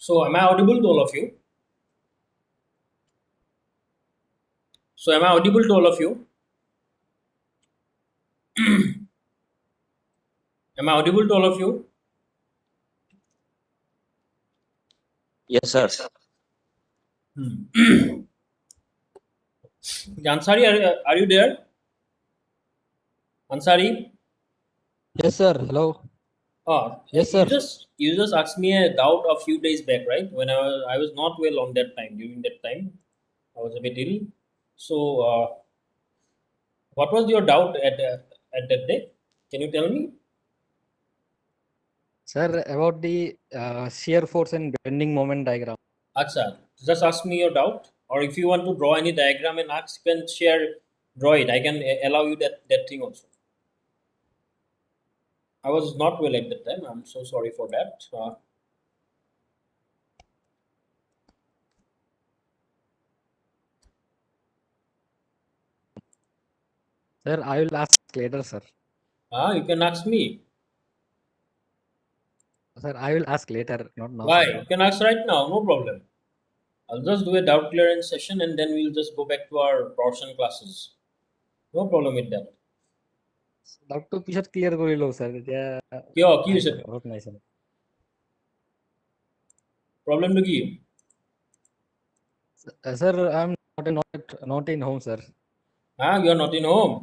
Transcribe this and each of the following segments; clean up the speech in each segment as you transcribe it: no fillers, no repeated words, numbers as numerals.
So am I audible to all of you? So am I audible to all of you? Am I audible to all of you? Yes, sir. Ansari, are you there? Ansari? Yes, sir. Hello. Oh, Yes, you sir. just asked me a doubt a few days back, right? When I was not well on that time. During that time, I was a bit ill. So, what was your doubt at that day? Can you tell me? Sir, about the shear force and bending moment diagram. Acha, just ask me your doubt, or if you want to draw any diagram and ask, you can share, draw it. I can allow you that thing also. I was not well at that time. I'm so sorry for that. Sir, I will ask later, sir. You can ask me. Sir, I will ask later, not now, Why? sir. You can ask right now. No problem. I'll just do a doubt clearance session and then we'll just go back to our portion classes. No problem with that. Doubt to পিছত clear কৰি লওঁ, sir. এতিয়া কিয় কি নাই, হৈছে? sir. ঘৰত নাই, sir. প্ৰব্লেমটো কি? Sir, I'm not in home, sir. You are not in home.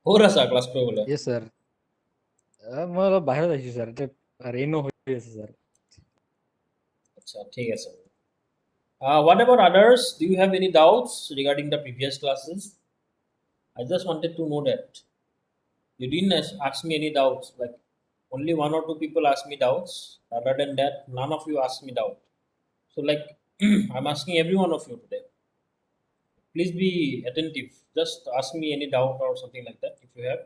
ক'ত আছা ক্লাছ কৰিবলৈ? Yes, sir. মই অলপ বাহিৰত আহিছোঁ, sir. এতিয়া rain হৈ আছে, sir. আচ্ছা ঠিক আছে। What about others? Do you have any doubts regarding the previous classes? I just wanted to know that. You didn't ask me any doubts. Like only one or two people asked me doubts. Other than that, none of you asked me doubt. So like I'm asking every one of you today. Please be attentive. Just ask me any doubt or something like that if you have.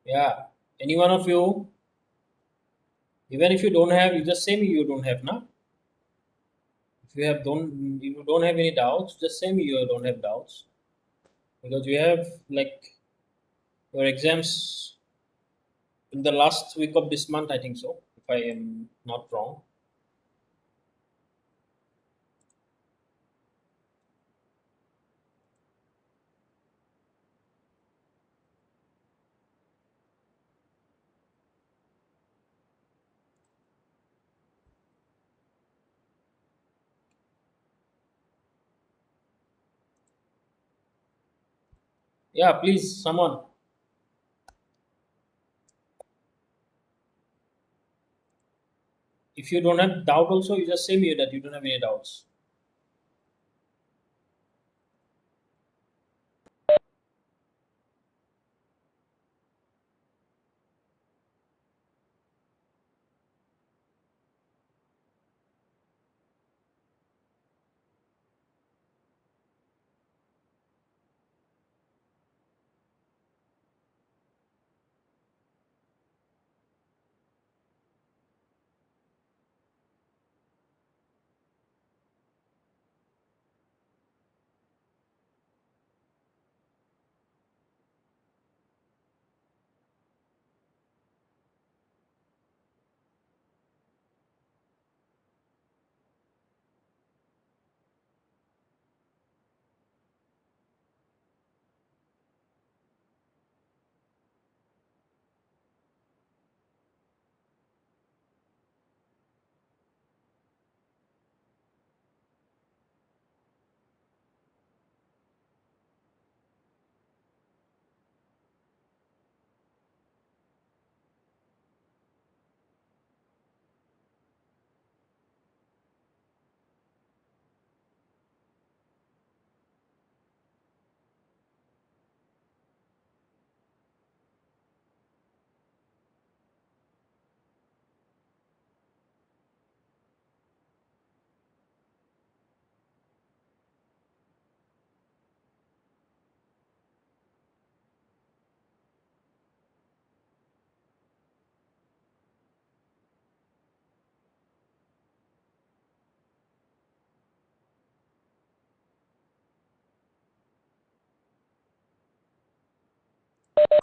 Yeah. Any one of you, even if you don't have, you just say me you don't have, now. If you don't have any doubts, just say me you don't have doubts. Because you have like your exams in the last week of this month, I think so, if I am not wrong. Yeah, please, someone. If you don't have doubt also, you just say me that you don't have any doubts.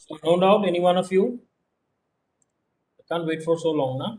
So no doubt, any one of you? I can't wait for so long now.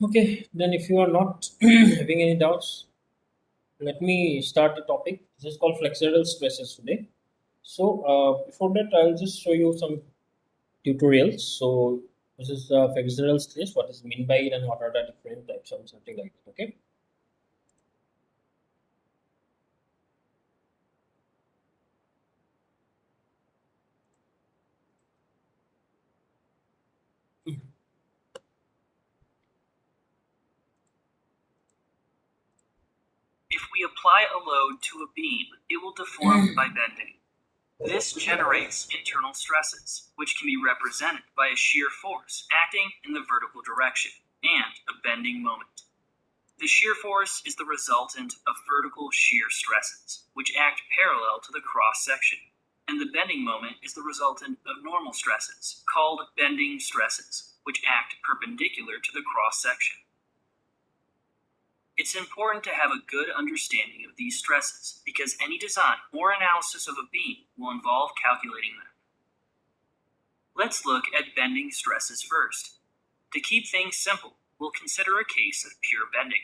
Okay, then if you are not having any doubts, let me start the topic. This is called flexural stresses today. So before that, I'll just show you some tutorials. So this is the flexural stress, what is meant by it, and what are the different types of something like that. Okay. If we apply a load to a beam, it will deform by bending. This generates internal stresses, which can be represented by a shear force acting in the vertical direction and a bending moment. The shear force is the resultant of vertical shear stresses, which act parallel to the cross section, and the bending moment is the resultant of normal stresses, called bending stresses, which act perpendicular to the cross section. It's important to have a good understanding of these stresses because any design or analysis of a beam will involve calculating them. Let's look at bending stresses first. To keep things simple, we'll consider a case of pure bending.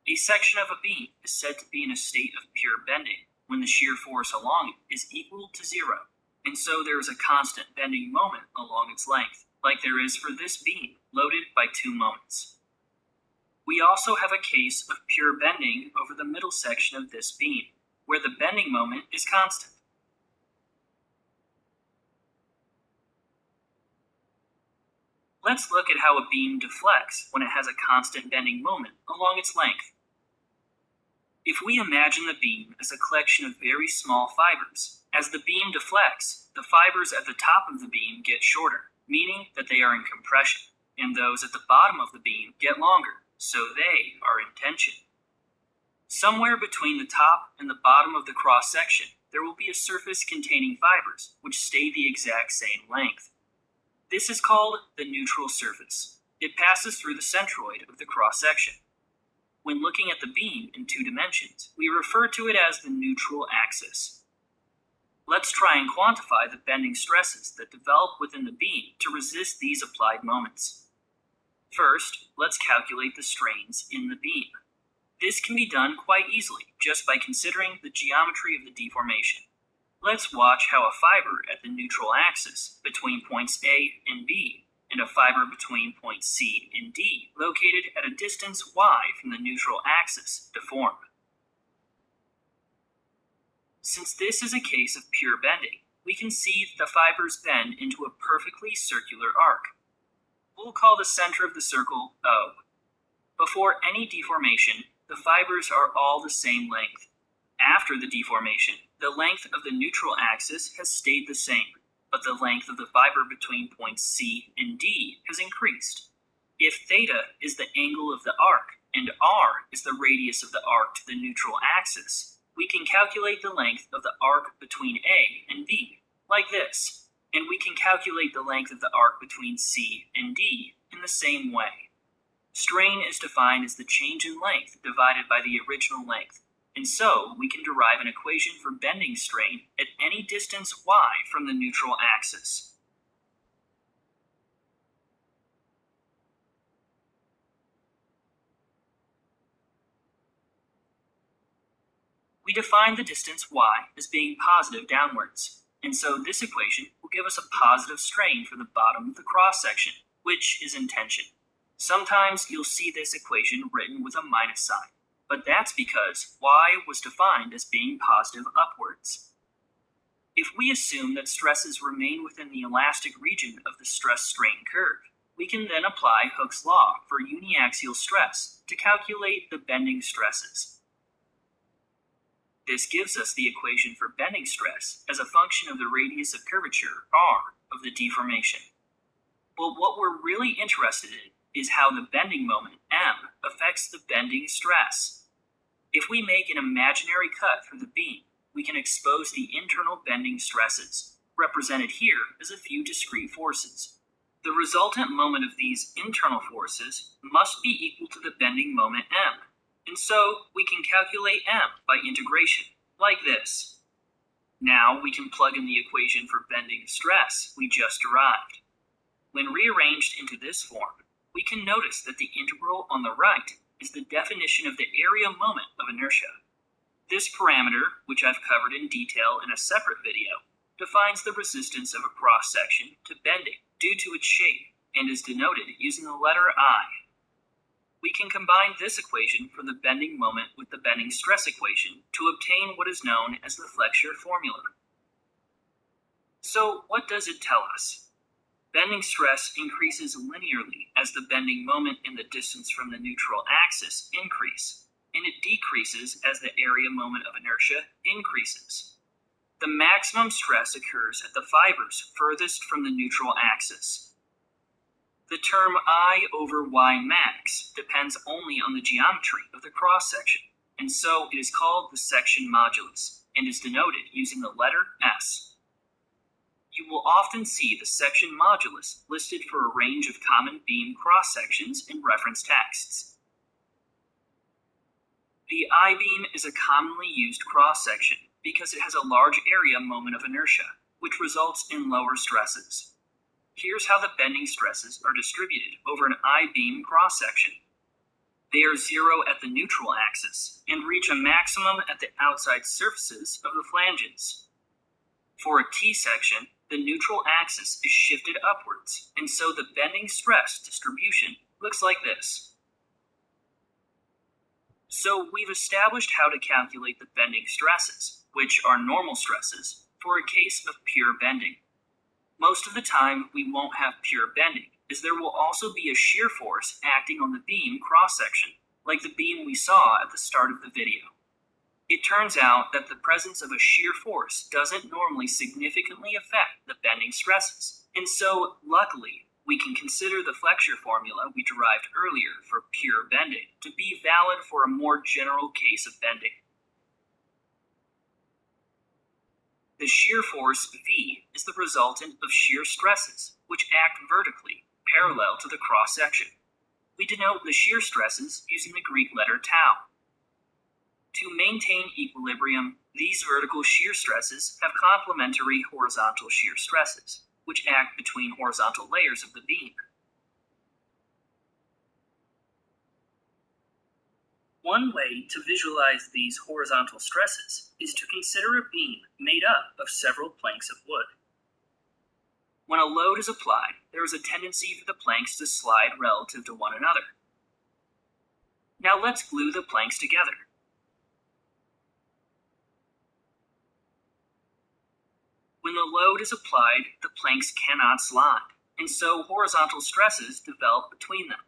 A section of a beam is said to be in a state of pure bending when the shear force along it is equal to zero, and so there is a constant bending moment along its length, like there is for this beam loaded by two moments. We also have a case of pure bending over the middle section of this beam, where the bending moment is constant. Let's look at how a beam deflects when it has a constant bending moment along its length. If we imagine the beam as a collection of very small fibers, as the beam deflects, the fibers at the top of the beam get shorter, meaning that they are in compression, and those at the bottom of the beam get longer, so they are in tension. Somewhere between the top and the bottom of the cross section, there will be a surface containing fibers which stay the exact same length. This is called the neutral surface. It passes through the centroid of the cross section. When looking at the beam in two dimensions, we refer to it as the neutral axis. Let's try and quantify the bending stresses that develop within the beam to resist these applied moments. First, let's calculate the strains in the beam. This can be done quite easily just by considering the geometry of the deformation. Let's watch how a fiber at the neutral axis between points A and B and a fiber between points C and D located at a distance y from the neutral axis deform. Since this is a case of pure bending, we can see that the fibers bend into a perfectly circular arc. We'll call the center of the circle O. Before any deformation, the fibers are all the same length. After the deformation, the length of the neutral axis has stayed the same, but the length of the fiber between points C and D has increased. If theta is the angle of the arc and r is the radius of the arc to the neutral axis, we can calculate the length of the arc between A and B, like this, and we can calculate the length of the arc between C and D in the same way. Strain is defined as the change in length divided by the original length, and so we can derive an equation for bending strain at any distance y from the neutral axis. We define the distance y as being positive downwards, and so this equation will give us a positive strain for the bottom of the cross-section, which is in tension. Sometimes you'll see this equation written with a minus sign, but that's because y was defined as being positive upwards. If we assume that stresses remain within the elastic region of the stress-strain curve, we can then apply Hooke's law for uniaxial stress to calculate the bending stresses. This gives us the equation for bending stress as a function of the radius of curvature, r, of the deformation. But what we're really interested in is how the bending moment, m, affects the bending stress. If we make an imaginary cut through the beam, we can expose the internal bending stresses, represented here as a few discrete forces. The resultant moment of these internal forces must be equal to the bending moment m, and so we can calculate m by integration, like this. Now we can plug in the equation for bending stress we just derived. When rearranged into this form, we can notice that the integral on the right is the definition of the area moment of inertia. This parameter, which I've covered in detail in a separate video, defines the resistance of a cross-section to bending due to its shape and is denoted using the letter I. We can combine this equation for the bending moment with the bending stress equation to obtain what is known as the flexure formula. So what does it tell us? Bending stress increases linearly as the bending moment and the distance from the neutral axis increase, and it decreases as the area moment of inertia increases. The maximum stress occurs at the fibers furthest from the neutral axis. The term I over Y max depends only on the geometry of the cross-section, and so it is called the section modulus, and is denoted using the letter S. You will often see the section modulus listed for a range of common beam cross-sections in reference texts. The I-beam is a commonly used cross-section because it has a large area moment of inertia, which results in lower stresses. Here's how the bending stresses are distributed over an I-beam cross-section. They are zero at the neutral axis and reach a maximum at the outside surfaces of the flanges. For a T-section, the neutral axis is shifted upwards, and so the bending stress distribution looks like this. So we've established how to calculate the bending stresses, which are normal stresses, for a case of pure bending. Most of the time, we won't have pure bending, as there will also be a shear force acting on the beam cross-section, like the beam we saw at the start of the video. It turns out that the presence of a shear force doesn't normally significantly affect the bending stresses, and so, luckily, we can consider the flexure formula we derived earlier for pure bending to be valid for a more general case of bending. The shear force V is the resultant of shear stresses, which act vertically, parallel to the cross-section. We denote the shear stresses using the Greek letter tau. To maintain equilibrium, these vertical shear stresses have complementary horizontal shear stresses, which act between horizontal layers of the beam. One way to visualize these horizontal stresses is to consider a beam made up of several planks of wood. When a load is applied, there is a tendency for the planks to slide relative to one another. Now let's glue the planks together. When the load is applied, the planks cannot slide, and so horizontal stresses develop between them.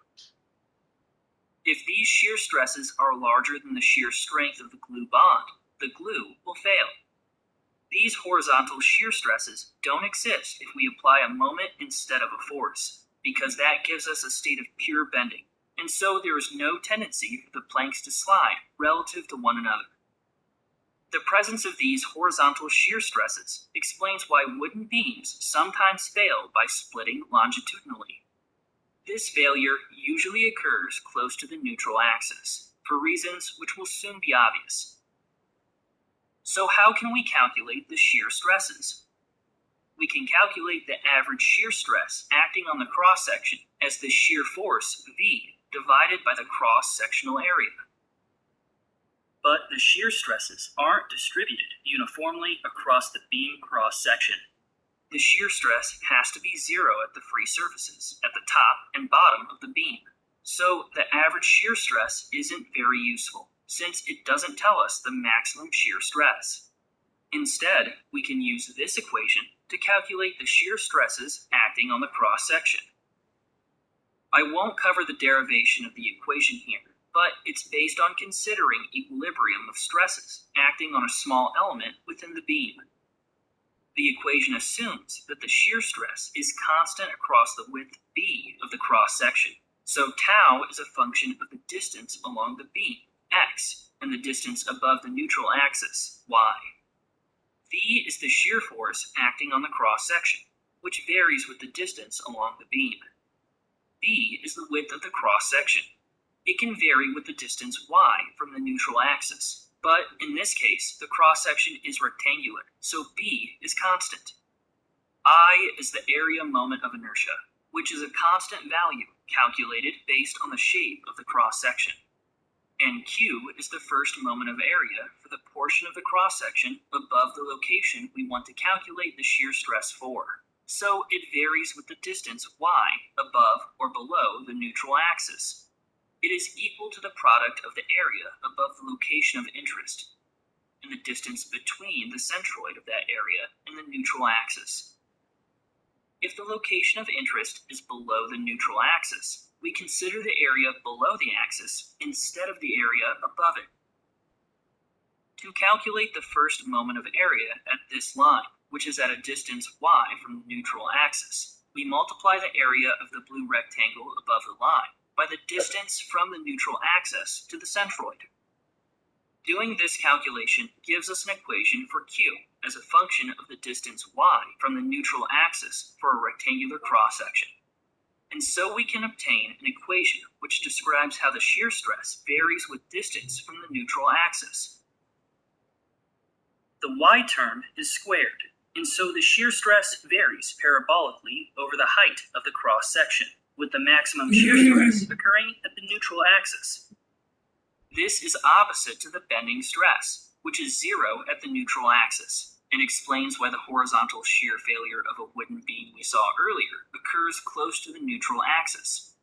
If these shear stresses are larger than the shear strength of the glue bond, the glue will fail. These horizontal shear stresses don't exist if we apply a moment instead of a force, because that gives us a state of pure bending, and so there is no tendency for the planks to slide relative to one another. The presence of these horizontal shear stresses explains why wooden beams sometimes fail by splitting longitudinally. This failure usually occurs close to the neutral axis, for reasons which will soon be obvious. So how can we calculate the shear stresses? We can calculate the average shear stress acting on the cross-section as the shear force V divided by the cross-sectional area. But the shear stresses aren't distributed uniformly across the beam cross-section. The shear stress has to be zero at the free surfaces at the top and bottom of the beam. So the average shear stress isn't very useful, since it doesn't tell us the maximum shear stress. Instead, we can use this equation to calculate the shear stresses acting on the cross-section. I won't cover the derivation of the equation here, but it's based on considering equilibrium of stresses acting on a small element within the beam. The equation assumes that the shear stress is constant across the width b of the cross-section, so tau is a function of the distance along the beam, x, and the distance above the neutral axis, y. V is the shear force acting on the cross-section, which varies with the distance along the beam. B is the width of the cross-section. It can vary with the distance y from the neutral axis, but in this case, the cross-section is rectangular, so B is constant. I is the area moment of inertia, which is a constant value calculated based on the shape of the cross-section. And Q is the first moment of area for the portion of the cross-section above the location we want to calculate the shear stress for. So it varies with the distance y above or below the neutral axis. It is equal to the product of the area above the location of interest and the distance between the centroid of that area and the neutral axis. If the location of interest is below the neutral axis, we consider the area below the axis instead of the area above it. To calculate the first moment of area at this line, which is at a distance y from the neutral axis, we multiply the area of the blue rectangle above the line by the distance from the neutral axis to the centroid. Doing this calculation gives us an equation for Q as a function of the distance y from the neutral axis for a rectangular cross-section. And so we can obtain an equation which describes how the shear stress varies with distance from the neutral axis. The y term is squared, and so the shear stress varies parabolically over the height of the cross-section, with the maximum shear stress occurring at the neutral axis. This is opposite to the bending stress, which is zero at the neutral axis, and explains why the horizontal shear failure of a wooden beam we saw earlier occurs close to the neutral axis.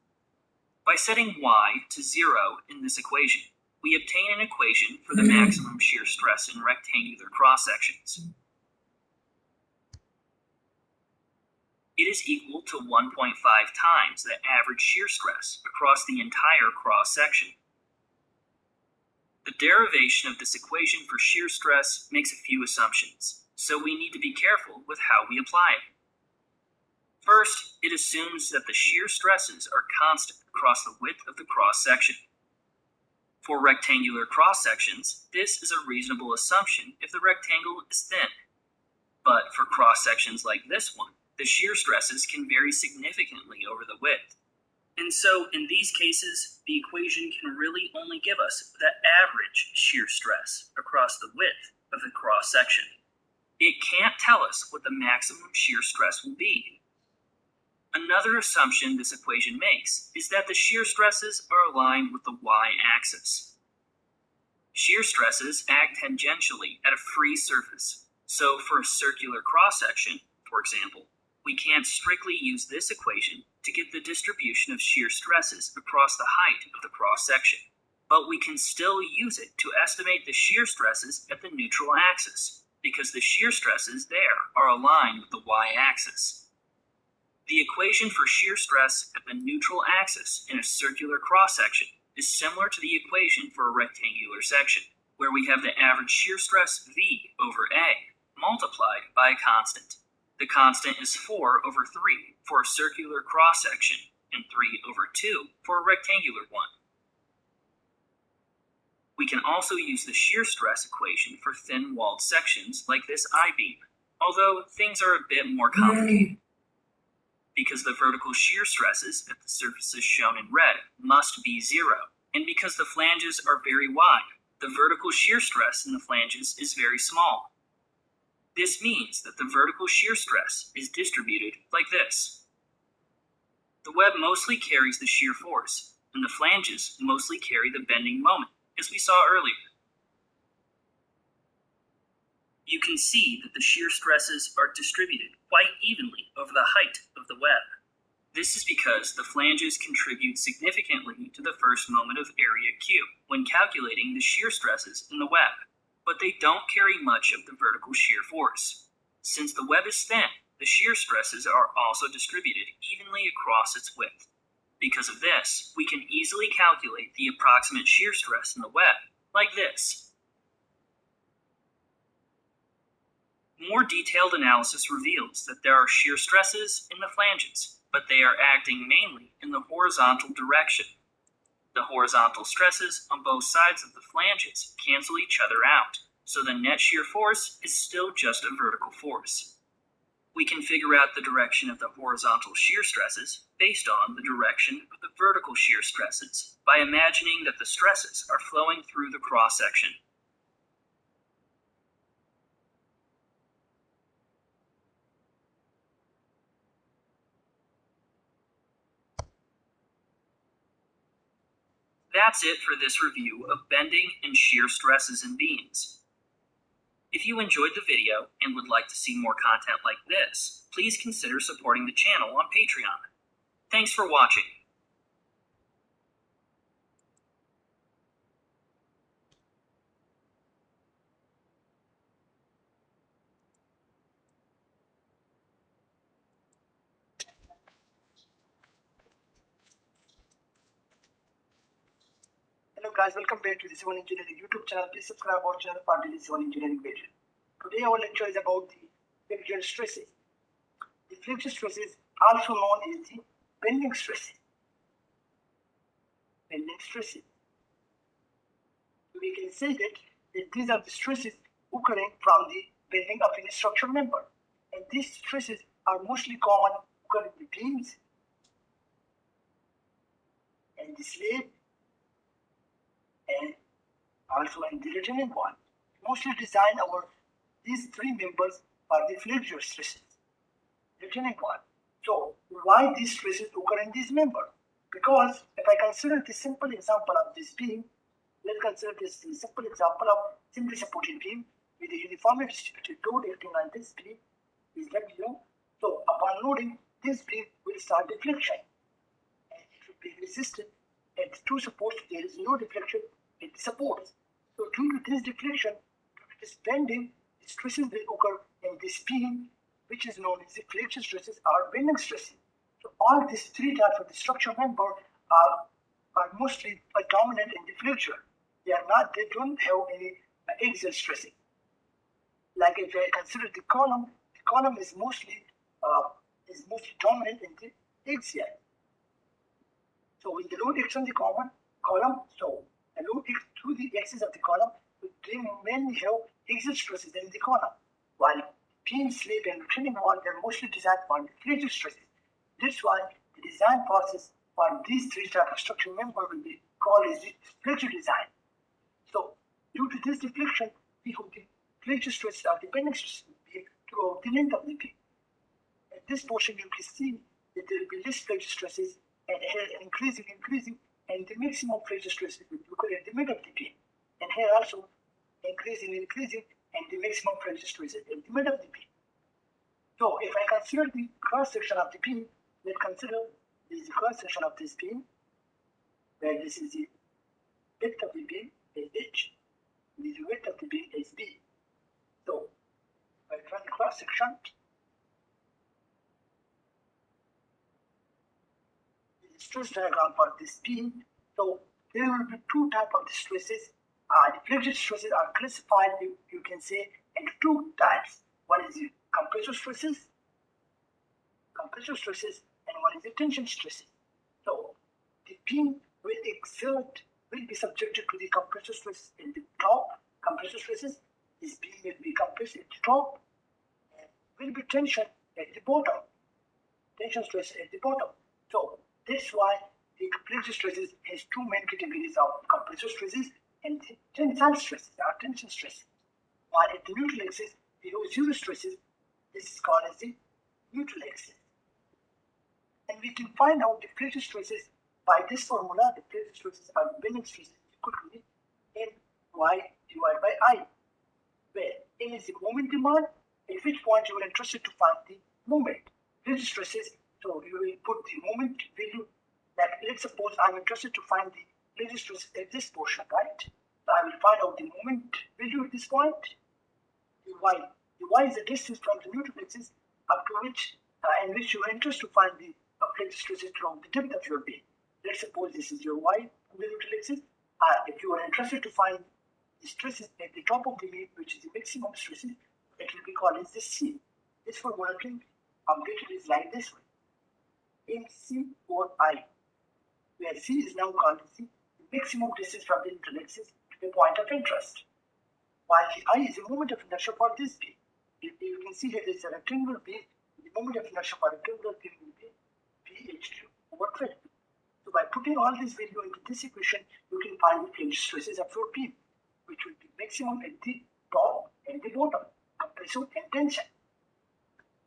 By setting y to zero in this equation, we obtain an equation for the maximum shear stress in rectangular cross-sections. It is equal to 1.5 times the average shear stress across the entire cross-section. The derivation of this equation for shear stress makes a few assumptions, so we need to be careful with how we apply it. First, it assumes that the shear stresses are constant across the width of the cross-section. For rectangular cross-sections, this is a reasonable assumption if the rectangle is thin. But for cross-sections like this one, the shear stresses can vary significantly over the width. And so, in these cases, the equation can really only give us the average shear stress across the width of the cross-section. It can't tell us what the maximum shear stress will be. Another assumption this equation makes is that the shear stresses are aligned with the y-axis. Shear stresses act tangentially at a free surface, so for a circular cross-section, for example, we can't strictly use this equation to get the distribution of shear stresses across the height of the cross-section, but we can still use it to estimate the shear stresses at the neutral axis, because the shear stresses there are aligned with the y-axis. The equation for shear stress at the neutral axis in a circular cross-section is similar to the equation for a rectangular section, where we have the average shear stress V over A multiplied by a constant. The constant is 4 over 3 for a circular cross-section and 3 over 2 for a rectangular one. We can also use the shear stress equation for thin-walled sections like this I-beam, although things are a bit more complicated. Because the vertical shear stresses at the surfaces shown in red must be 0, and because the flanges are very wide, the vertical shear stress in the flanges is very small. This means that the vertical shear stress is distributed like this. The web mostly carries the shear force, and the flanges mostly carry the bending moment, as we saw earlier. You can see that the shear stresses are distributed quite evenly over the height of the web. This is because the flanges contribute significantly to the first moment of area Q when calculating the shear stresses in the web, but they don't carry much of the vertical shear force. Since the web is thin, the shear stresses are also distributed evenly across its width. Because of this, we can easily calculate the approximate shear stress in the web, like this. More detailed analysis reveals that there are shear stresses in the flanges, but they are acting mainly in the horizontal direction. The horizontal stresses on both sides of the flanges cancel each other out, so the net shear force is still just a vertical force. We can figure out the direction of the horizontal shear stresses based on the direction of the vertical shear stresses by imagining that the stresses are flowing through the cross-section. That's it for this review of bending and shear stresses in beams. If you enjoyed the video and would like to see more content like this, please consider supporting the channel on Patreon. Thanks for watching. Hello guys, welcome back to the Civil Engineering YouTube channel. Please subscribe our channel for the Civil Engineering video. Today our lecture is about the flexural stresses. The flexural stresses, also known as the bending stresses. Bending stresses. We can say that these are the stresses occurring from the bending of any structural member, and these stresses are mostly common occurring in the beams and the slab and also in the retaining wall. Mostly design these three members for the flexural stresses. Retaining wall. So why these stresses occur in this member? Because if I consider the simple example of this beam, let's consider this simple example of simply supported beam with a uniformly distributed load acting on this beam is let you. So upon loading, this beam will start deflection and it will be resisted. At the two supports, there is no deflection in the supports. So due to this deflection, due to this bending, the stresses will occur in this beam, which is known as the flexural stresses or bending stresses. So all these three types of the structural member are mostly dominant in the flexure. They don't have any axial stressing. Like if I consider the column is mostly dominant in the axial. So when the load acts on the column, so the load acts through the axis of the column, they mainly have axial stresses in the column, while beam, slab, and retaining wall are mostly designed for the flexural stresses. That's why the design process for these three types of structural member will be called as the flexural design. So due to this deflection, we hope the flexural stresses are depending stresses throughout the length of the beam. In this portion, you can see that there will be less flexural stresses and here increasing, and the maximum flexural stresses will occur at the middle of the beam. And here also increasing, and the maximum flexural stresses at the middle of the beam. So if I consider the cross section of the beam, let's consider this cross section of this beam, where this is the width of the beam is H, this width of the beam is B. So if I draw the cross section, this is stress diagram for this beam. So there will be two types of stresses. The flexure stresses are classified, you can say, into two types. One is the compressor stresses, and one is the tension stresses. So the beam will be subjected to the compressor stresses at the top. Compressor stresses, this beam will be compressed at the top, and will be tension at the bottom. Tension stress at the bottom. So that's why the flexure stresses has two main categories of compressor stresses and tensile stresses, or tension stresses. While at the neutral axis, we have zero stresses. This is called as the neutral axis. And we can find out the flexure stresses by this formula. The flexure stresses are bending stresses equal to Ny divided by I, where N is the moment demand, at which point you are interested to find the moment. Flexure stresses, so you will put the moment value. Like, let's suppose I'm interested to find the flexure stresses at this portion, right? So I will find out the moment value at this point. The Y is the distance from the neutral axis up to which in which you are interested to find the flexure stresses from the depth of your beam. Let's suppose this is your Y on the neutral axis. If you are interested to find the stresses at the top of the beam, which is the maximum stresses, it will be called as the C. This formula can be updated is like this way: MC over I, where C is now called the maximum distance from the neutral axis to the point of interest, while the I is the moment of inertia for this beam. If you can see here, there is a rectangular beam. The moment of inertia for a rectangular beam will be Ph3 over 12. So by putting all this value into this equation, you can find the flexure stresses of your beam, which will be maximum at the top and the bottom, compressive and tension.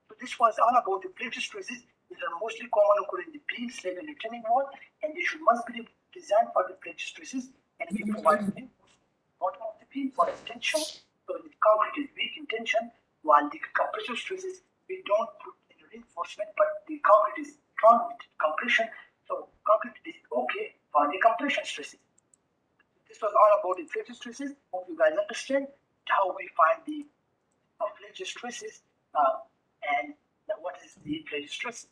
So this was all about the flexure stresses. These are mostly common occurring in the beam, slab, and retaining wall, and they must be designed for the flexure stresses, and we provide the bottom of the beam for tension. So the concrete is weak in tension, while the compressor stresses we don't put in reinforcement, but the concrete is strong with compression. So concrete is okay for the compression stresses. This was all about the flexure stresses. Hope you guys understand how we find the flexure stresses and what is the flexure stress.